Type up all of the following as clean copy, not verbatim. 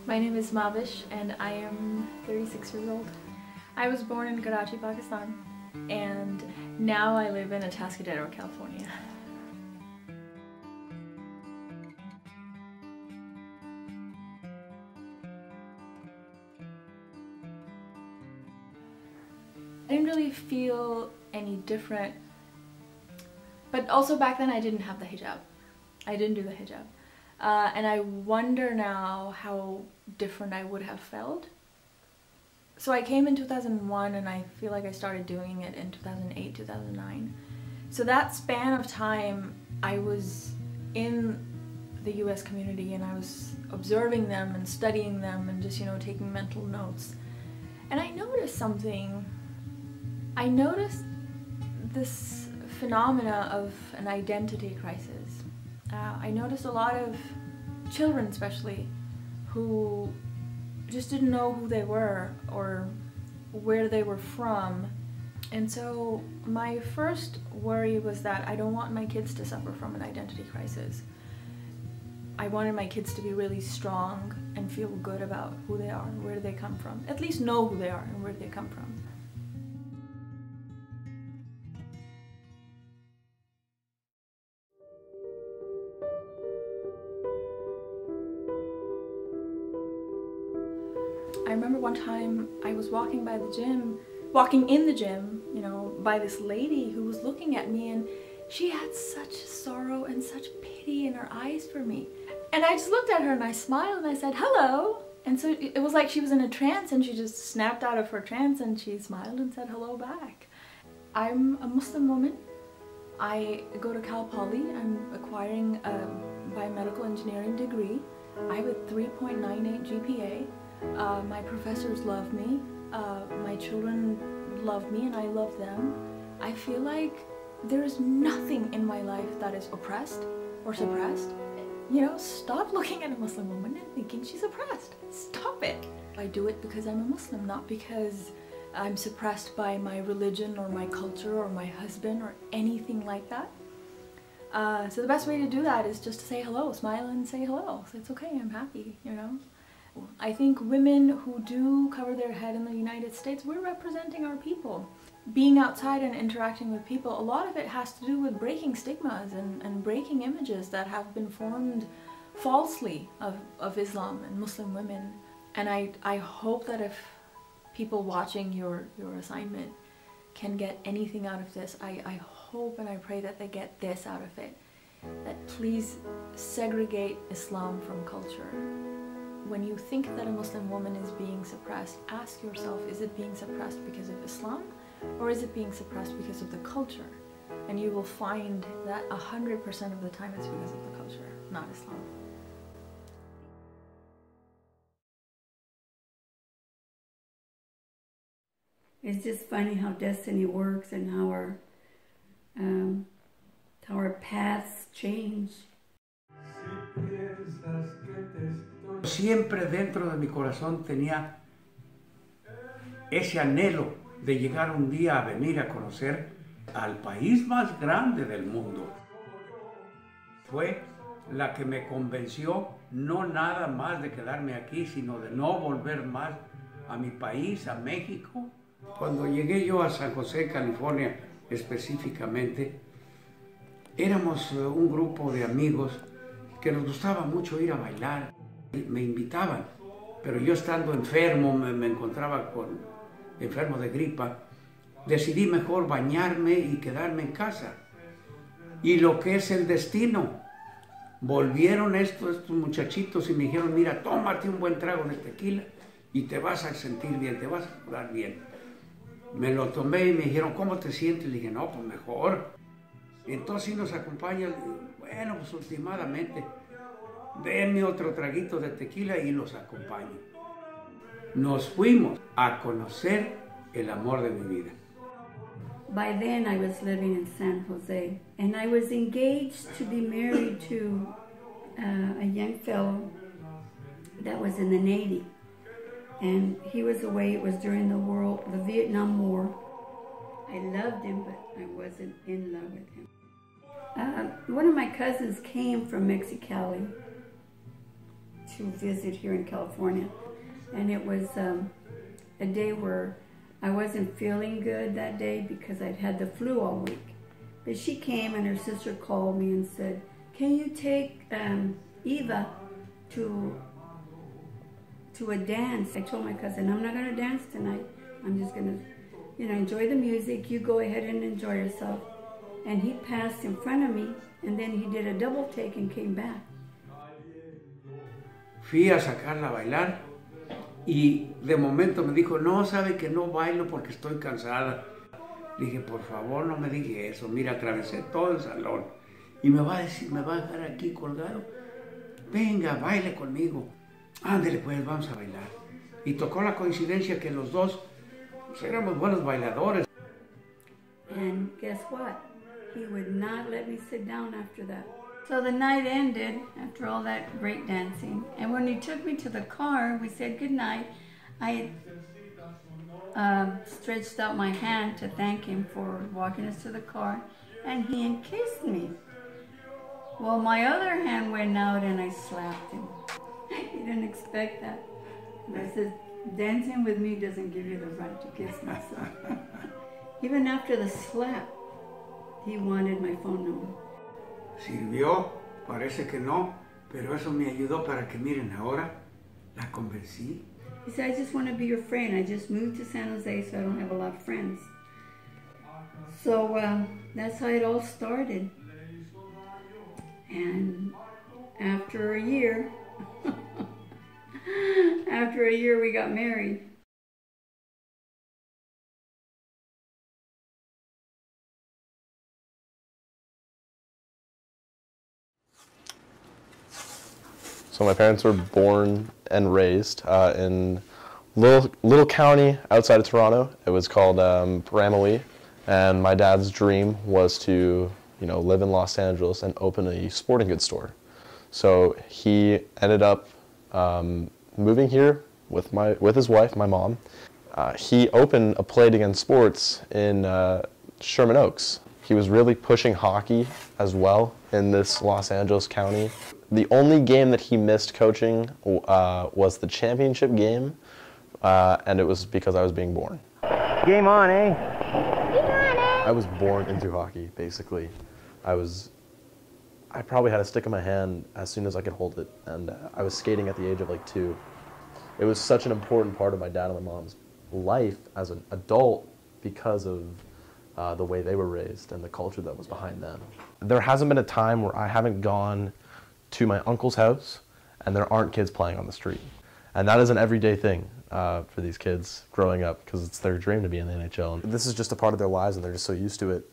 My name is Mavish and I am 36 years old. I was born in Karachi, Pakistan, and now I live in Atascadero, California. I didn't really feel any different, but also back then I didn't have the hijab. I didn't do the hijab. And I wonder now how different I would have felt. So I came in 2001 and I feel like I started doing it in 2008, 2009. So that span of time I was in the US community and I was observing them and studying them and just, taking mental notes. And I noticed something. I noticed this phenomena of an identity crisis. I noticed a lot of children especially who just didn't know who they were or where they were from. And so my first worry was that I don't want my kids to suffer from an identity crisis. I wanted my kids to be really strong and feel good about who they are and where they come from. At least know who they are and where they come from. I remember one time I was walking in the gym, by this lady who was looking at me, and she had such sorrow and such pity in her eyes for me. And I just looked at her and I smiled and I said, hello. And so it was like she was in a trance and she just snapped out of her trance and she smiled and said hello back. I'm a Muslim woman. I go to Cal Poly. I'm acquiring a biomedical engineering degree. I have a 3.98 GPA. My professors love me, my children love me and I love them. I feel like there is nothing in my life that is oppressed or suppressed. Stop looking at a Muslim woman and thinking she's oppressed. Stop it. I do it because I'm a Muslim, not because I'm suppressed by my religion or my culture or my husband or anything like that. So the best way to do that is just to say hello, smile and say hello. So it's okay, I'm happy, I think women who do cover their head in the United States, we're representing our people. Being outside and interacting with people, a lot of it has to do with breaking stigmas and breaking images that have been formed falsely of Islam and Muslim women. And I hope that if people watching your assignment can get anything out of this, I hope and I pray that they get this out of it. That please segregate Islam from culture. When you think that a Muslim woman is being suppressed, ask yourself, is it being suppressed because of Islam or is it being suppressed because of the culture? And you will find that 100% of the time it's because of the culture, not Islam. It's just funny how destiny works and how our paths change. Siempre dentro de mi corazón tenía ese anhelo de llegar un día a venir a conocer al país más grande del mundo. Fue la que me convenció no nada más de quedarme aquí, sino de no volver más a mi país, a México. Cuando llegué yo a San José, California específicamente, éramos un grupo de amigos que nos gustaba mucho ir a bailar. Me invitaban, pero yo estando enfermo, me encontraba enfermo de gripa, decidí mejor bañarme y quedarme en casa. Y lo que es el destino, volvieron estos muchachitos y me dijeron, mira, tómate un buen trago de tequila y te vas a sentir bien, te vas a curar bien. Me lo tomé y me dijeron, ¿cómo te sientes? Le dije, no, pues mejor. Entonces si nos acompañan, bueno, pues últimamente, denme otro traguito de tequila y los acompaño. Nos fuimos a conocer el amor de mi vida. By then I was living in San Jose and I was engaged to be married to a young fellow that was in the Navy. And he was away, it was during the Vietnam War. I loved him, but I wasn't in love with him. One of my cousins came from Mexicali to visit here in California. And it was a day where I wasn't feeling good that day because I'd had the flu all week. But she came and her sister called me and said, can you take Eva to a dance? I told my cousin, I'm not going to dance tonight. I'm just going to, you know, enjoy the music. You go ahead and enjoy yourself. And he passed in front of me, and then he did a double take and came back. Fui a sacarla a bailar y de momento me dijo, no, sabe que no bailo porque estoy cansada. Le dije, por favor, no me diga eso. Mira, atravesé todo el salón y me va a decir, me va a dejar aquí colgado. Venga, baile conmigo. Ándele pues, vamos a bailar. Y tocó la coincidencia que los dos pues, éramos buenos bailadores. And guess what? He would not let me sit down after that. So the night ended after all that great dancing. And when he took me to the car, we said goodnight. I stretched out my hand to thank him for walking us to the car, and he kissed me. Well, my other hand went out and I slapped him. He didn't expect that. And I said, dancing with me doesn't give you the right to kiss me. So. Even after the slap, he wanted my phone number. Sirvió, parece que no, pero eso me ayudó para que miren ahora, la convencí. He said, I just want to be your friend. I just moved to San Jose, so I don't have a lot of friends. So that's how it all started. And after a year, we got married. So my parents were born and raised in little county outside of Toronto. It was called Ramilly, and my dad's dream was to, you know, live in Los Angeles and open a sporting goods store. So he ended up moving here with his wife, my mom. He opened a Play It Again Sports in Sherman Oaks. He was really pushing hockey as well in this Los Angeles county. The only game that he missed coaching was the championship game, and it was because I was being born. Game on, eh? I was born into hockey, basically. I probably had a stick in my hand as soon as I could hold it, and I was skating at the age of like 2. It was such an important part of my dad and my mom's life as an adult because of the way they were raised and the culture that was behind them. There hasn't been a time where I haven't gone to my uncle's house and there aren't kids playing on the street. And that is an everyday thing for these kids growing up because it's their dream to be in the NHL. And this is just a part of their lives and they're just so used to it.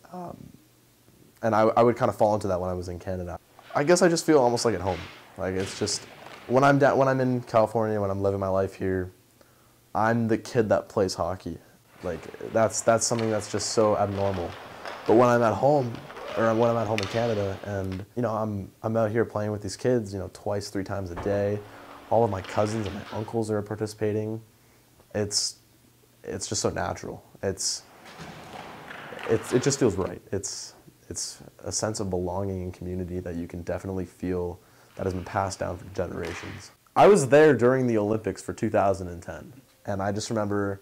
And I would kind of fall into that when I was in Canada. I guess I just feel almost like at home. Like it's just, when I'm in California, when I'm living my life here, I'm the kid that plays hockey. Like that's something that's just so abnormal. But when I'm at home, or when I'm at home in Canada, and you know I'm out here playing with these kids, you know, 2-3 times a day. All of my cousins and my uncles are participating. It's just so natural. It just feels right. It's a sense of belonging and community that you can definitely feel that has been passed down for generations. I was there during the Olympics for 2010, and I just remember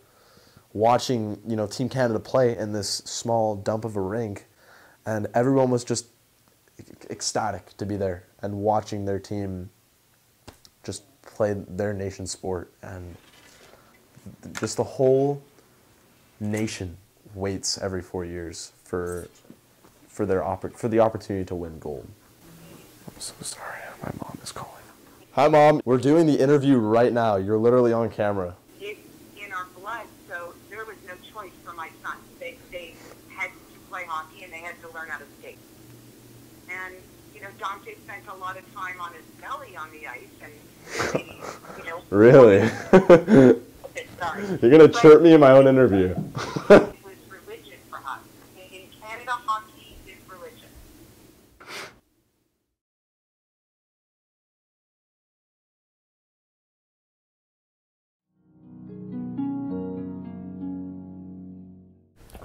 watching, you know, Team Canada play in this small dump of a rink, and everyone was just ecstatic to be there and watching their team just play their nation's sport, and just the whole nation waits every 4 years for the opportunity to win gold. I'm so sorry, my mom is calling. Hi Mom, we're doing the interview right now. You're literally on camera. It's in our blood, so there was no choice for my son. They had to play hockey and they had to learn how to skate. And, you know, Dante spent a lot of time on his belly on the ice and, you know. Really? Sorry. You're going to chirp me in my own interview. It was religion for us. In Canada, hockey is religion.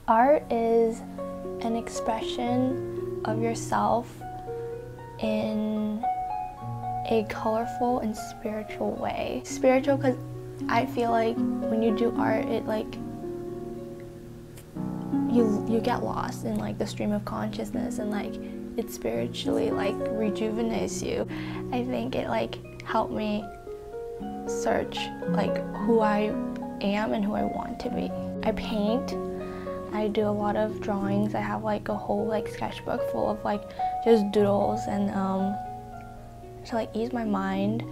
Art is an expression of yourself in a colorful and spiritual way. Spiritual because I feel like when you do art, it like you get lost in like the stream of consciousness, and like it spiritually like rejuvenates you. I think it like helped me search like who I am and who I want to be. I paint. I do a lot of drawings. I have like a whole like sketchbook full of like just doodles and to like ease my mind.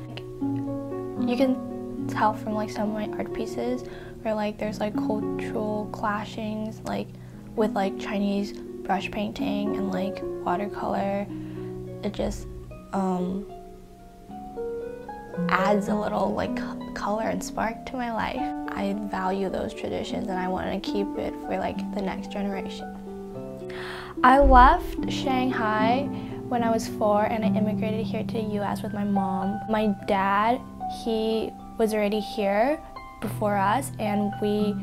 You can tell from like some of my art pieces where like there's like cultural clashings like with like Chinese brush painting and like watercolor. It just adds a little like color and spark to my life. I value those traditions and I want to keep it for like the next generation. I left Shanghai when I was 4 and I immigrated here to the US with my mom. My dad, he was already here before us and we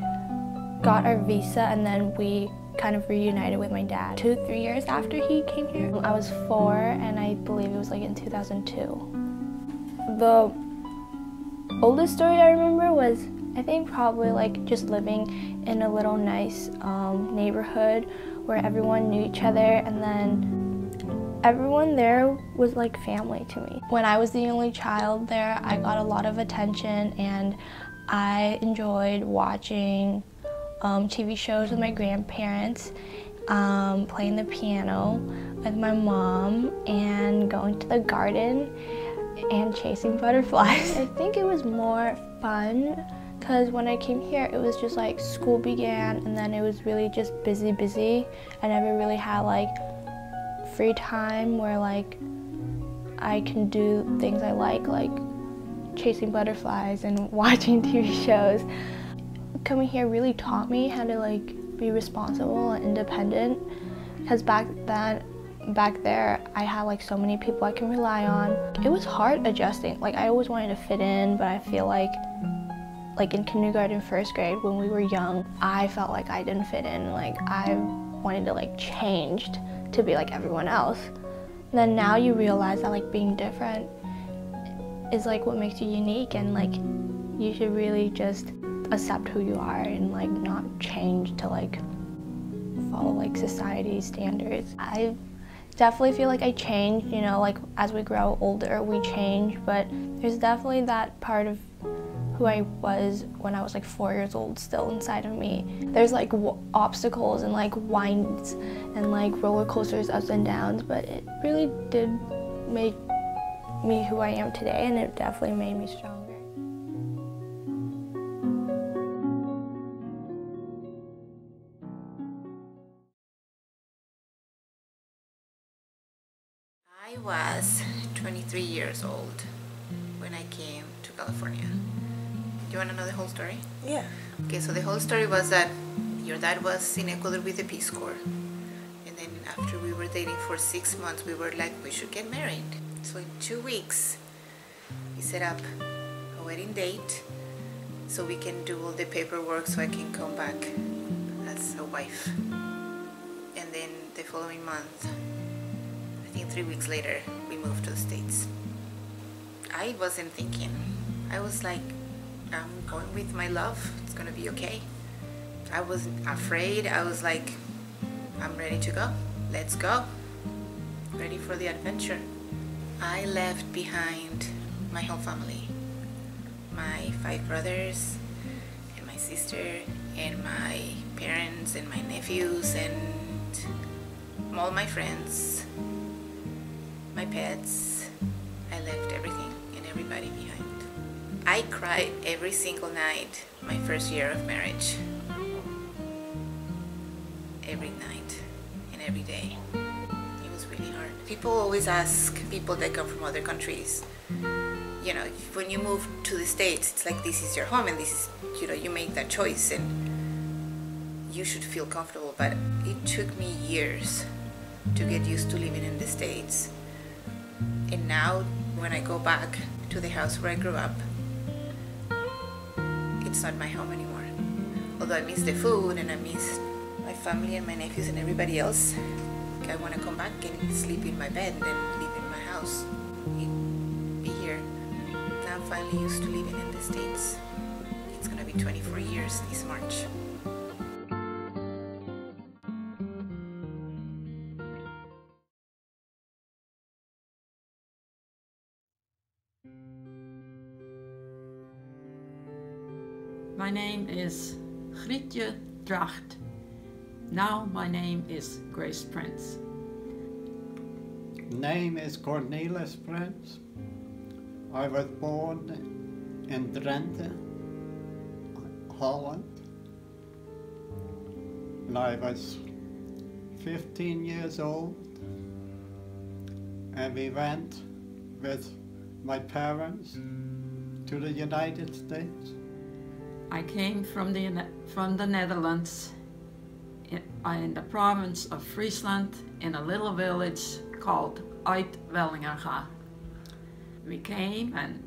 got our visa and then we kind of reunited with my dad. 2-3 years after he came here. I was 4 and I believe it was like in 2002. The oldest story I remember was I think probably like just living in a little nice neighborhood where everyone knew each other and then everyone there was like family to me. When I was the only child there, I got a lot of attention and I enjoyed watching TV shows with my grandparents, playing the piano with my mom and going to the garden and chasing butterflies. I think it was more fun because when I came here it was just like school began and then it was really just busy. I never really had like free time where like I can do things I like chasing butterflies and watching TV shows. Coming here really taught me how to like be responsible and independent because back there I had like so many people I can rely on. It was hard adjusting. Like I always wanted to fit in, but I feel like in kindergarten, 1st grade when we were young, I felt like I didn't fit in. Like I wanted to like change to be like everyone else. And then now you realize that like being different is like what makes you unique and like you should really just accept who you are and like not change to like follow like society's standards. I definitely feel like I changed, you know, like as we grow older we change, but there's definitely that part of who I was when I was like 4 years old still inside of me. There's like obstacles and like winds and like roller coasters, ups and downs, but it really did make me who I am today and it definitely made me stronger. I was 23 years old when I came to California. Do you want to know the whole story? Yeah. Okay, so the whole story was that your dad was in Ecuador with the Peace Corps. And then after we were dating for 6 months, we were like, we should get married. So in 2 weeks, we set up a wedding date so we can do all the paperwork so I can come back as a wife. And then the following month, I think 3 weeks later, we moved to the States. I wasn't thinking. I was like, I'm going with my love. It's gonna be okay. I wasn't afraid. I was like, I'm ready to go. Let's go. Ready for the adventure. I left behind my whole family. My 5 brothers and my sister and my parents and my nephews and all my friends, my pets. I left everything and everybody behind. I cried every single night my first year of marriage. Every night and every day. It was really hard. People always ask people that come from other countries, you know, when you move to the States, it's like this is your home and this is, you know, you make that choice and you should feel comfortable. But it took me years to get used to living in the States. And now when I go back to the house where I grew up, it's not my home anymore. Although I miss the food and I miss my family and my nephews and everybody else, I want to come back and sleep in my bed and then live in my house. It finally used to living in the States. It's gonna be 24 years this March. My name is Grietje Dracht. Now my name is Grace Prins. Name is Cornelis Prins. I was born in Drenthe, Holland. And I was 15 years old. And we went with my parents to the United States. I came from the Netherlands in the province of Friesland in a little village called Uit-Wellingerga. We came, and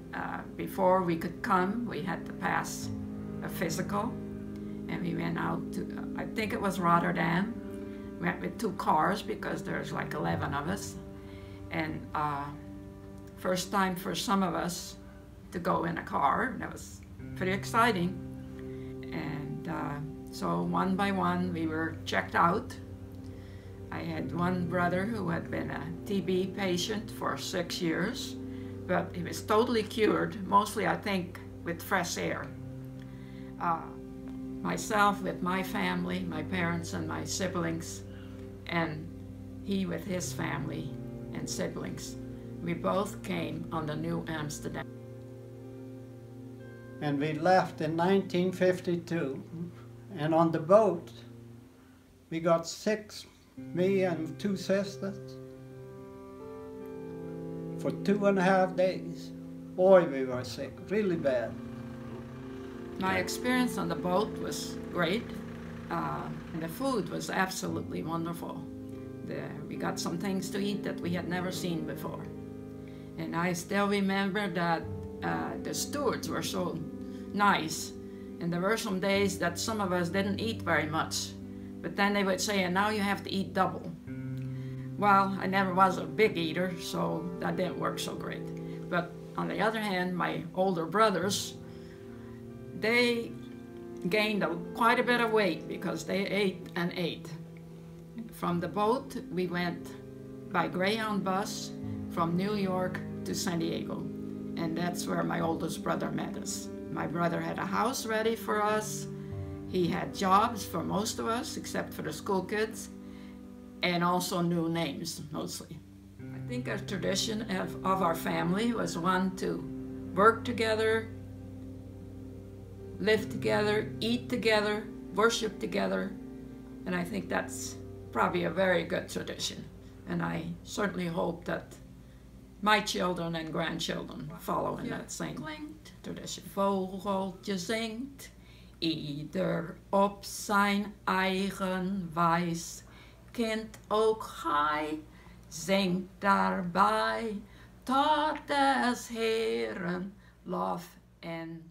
before we could come, we had to pass a physical, and we went out to, I think it was Rotterdam. We went with 2 cars because there's like 11 of us, and first time for some of us to go in a car. That was pretty exciting. And so one by one we were checked out. I had one brother who had been a TB patient for 6 years, but he was totally cured, mostly I think with fresh air. Myself with my family, my parents and my siblings, and he with his family and siblings. We both came on the New Amsterdam. And we left in 1952. And on the boat, we got 6, me and 2 sisters, for 2.5 days. Boy, we were sick, really bad. My experience on the boat was great, and the food was absolutely wonderful. We got some things to eat that we had never seen before. And I still remember that the stewards were so nice, and there were some days that some of us didn't eat very much, but then they would say, and now you have to eat double. Well, I never was a big eater, so that didn't work so great. But on the other hand, my older brothers, they gained quite a bit of weight because they ate and ate. From the boat, we went by Greyhound bus from New York to San Diego, and that's where my oldest brother met us. My brother had a house ready for us. He had jobs for most of us, except for the school kids, and also new names, mostly. I think a tradition of our family was one to work together, live together, eat together, worship together, and I think that's probably a very good tradition. And I certainly hope that my children and grandchildren follow in that same tradition. Vogeltje zingt, ieder op zijn eigen wijs. Kind ook gij, zingt daarbij, tot des Heeren lof en